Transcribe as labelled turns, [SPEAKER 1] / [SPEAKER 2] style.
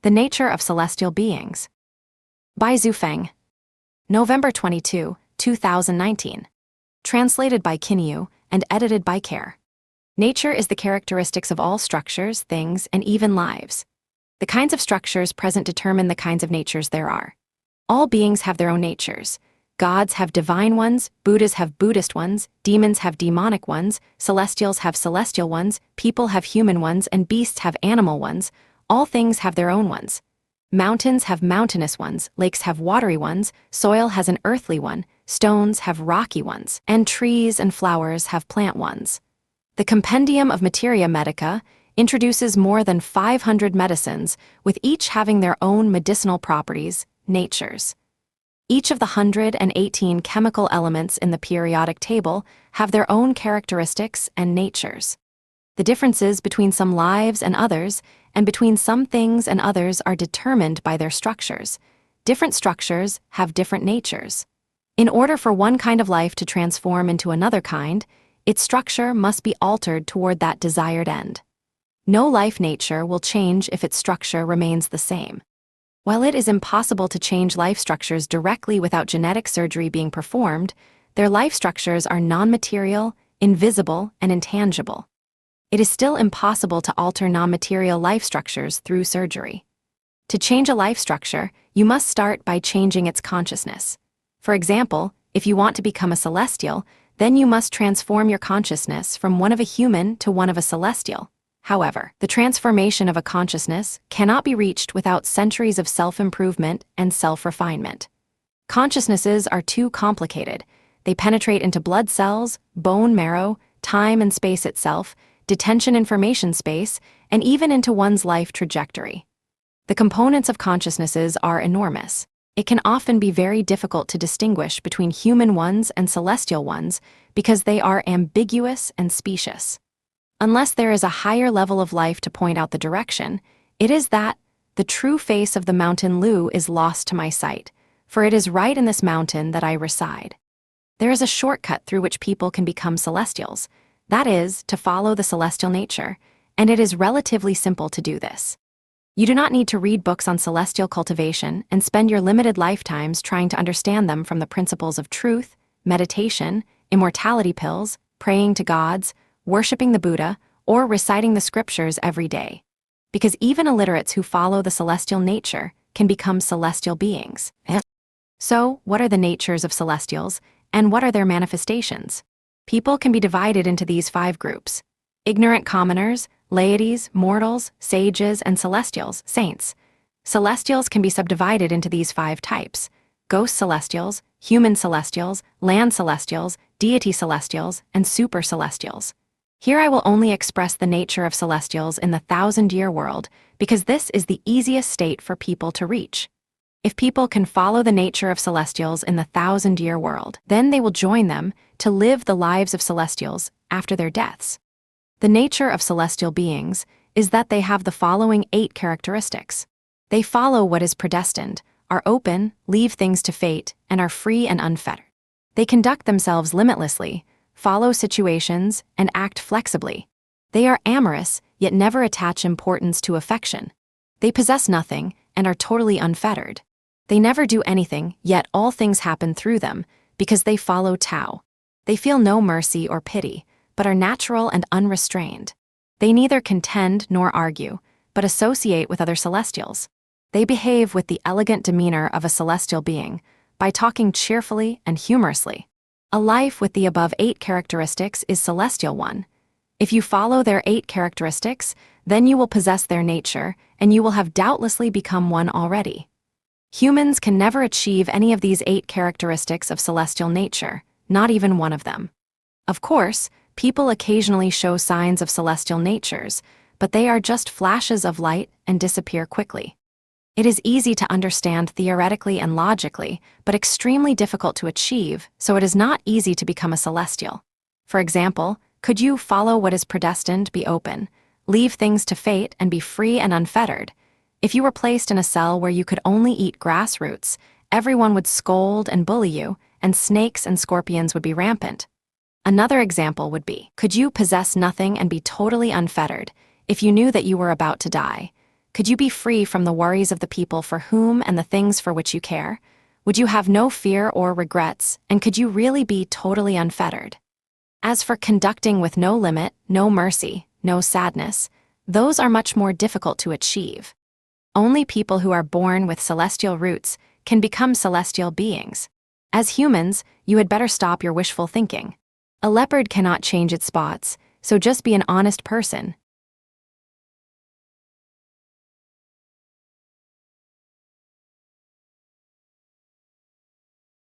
[SPEAKER 1] The Nature of Celestial Beings. By Zhu Feng. November 22, 2019. Translated by Kinyu and edited by Care. Nature is the characteristics of all structures, things, and even lives. The kinds of structures present determine the kinds of natures there are. All beings have their own natures. Gods have divine ones, Buddhas have Buddhist ones, demons have demonic ones, celestials have celestial ones, people have human ones, and beasts have animal ones. All things have their own ones. Mountains have mountainous ones, lakes have watery ones, soil has an earthly one, stones have rocky ones, and trees and flowers have plant ones. The Compendium of Materia Medica introduces more than 500 medicines, with each having their own medicinal properties, natures. Each of the 118 chemical elements in the periodic table have their own characteristics and natures. The differences between some lives and others, and between some things and others, are determined by their structures. Different structures have different natures. In order for one kind of life to transform into another kind, its structure must be altered toward that desired end. No life nature will change if its structure remains the same. While it is impossible to change life structures directly without genetic surgery being performed, their life structures are non-material, invisible, and intangible. It is still impossible to alter non-material life structures through surgery. To change a life structure, you must start by changing its consciousness. For example, if you want to become a celestial, then you must transform your consciousness from one of a human to one of a celestial. However, the transformation of a consciousness cannot be reached without centuries of self-improvement and self-refinement. Consciousnesses are too complicated. They penetrate into blood cells, bone marrow, time and space itself, detention information space, and even into one's life trajectory. The components of consciousnesses are enormous. It can often be very difficult to distinguish between human ones and celestial ones because they are ambiguous and specious. Unless there is a higher level of life to point out the direction, it is that the true face of the mountain Lu is lost to my sight, for it is right in this mountain that I reside. There is a shortcut through which people can become celestials. That is, to follow the celestial nature, and it is relatively simple to do this. You do not need to read books on celestial cultivation and spend your limited lifetimes trying to understand them from the principles of truth, meditation, immortality pills, praying to gods, worshipping the Buddha, or reciting the scriptures every day. Because even illiterates who follow the celestial nature can become celestial beings. So, what are the natures of celestials, and what are their manifestations? People can be divided into these 5 groups: ignorant commoners, laities, mortals, sages, and celestials, saints. Celestials can be subdivided into these 5 types: ghost celestials, human celestials, land celestials, deity celestials, and super celestials. Here I will only express the nature of celestials in the 1,000-year world, because this is the easiest state for people to reach. If people can follow the nature of celestials in the 1,000-year world, then they will join them to live the lives of celestials after their deaths. The nature of celestial beings is that they have the following 8 characteristics. They follow what is predestined, are open, leave things to fate, and are free and unfettered. They conduct themselves limitlessly, follow situations, and act flexibly. They are amorous, yet never attach importance to affection. They possess nothing and are totally unfettered. They never do anything, yet all things happen through them, because they follow Tao. They feel no mercy or pity, but are natural and unrestrained. They neither contend nor argue, but associate with other celestials. They behave with the elegant demeanor of a celestial being, by talking cheerfully and humorously. A life with the above 8 characteristics is celestial one. If you follow their 8 characteristics, then you will possess their nature, and you will have doubtlessly become one already. Humans can never achieve any of these 8 characteristics of celestial nature, not even one of them. Of course, people occasionally show signs of celestial natures, but they are just flashes of light and disappear quickly. It is easy to understand theoretically and logically, but extremely difficult to achieve, so it is not easy to become a celestial. For example, could you follow what is predestined, be open, leave things to fate, and be free and unfettered? If you were placed in a cell where you could only eat grass roots, everyone would scold and bully you, and snakes and scorpions would be rampant. Another example would be, could you possess nothing and be totally unfettered if you knew that you were about to die? Could you be free from the worries of the people for whom and the things for which you care? Would you have no fear or regrets, and could you really be totally unfettered? As for conducting with no limit, no mercy, no sadness, those are much more difficult to achieve. Only people who are born with celestial roots can become celestial beings. As humans, you had better stop your wishful thinking. A leopard cannot change its spots, so just be an honest person,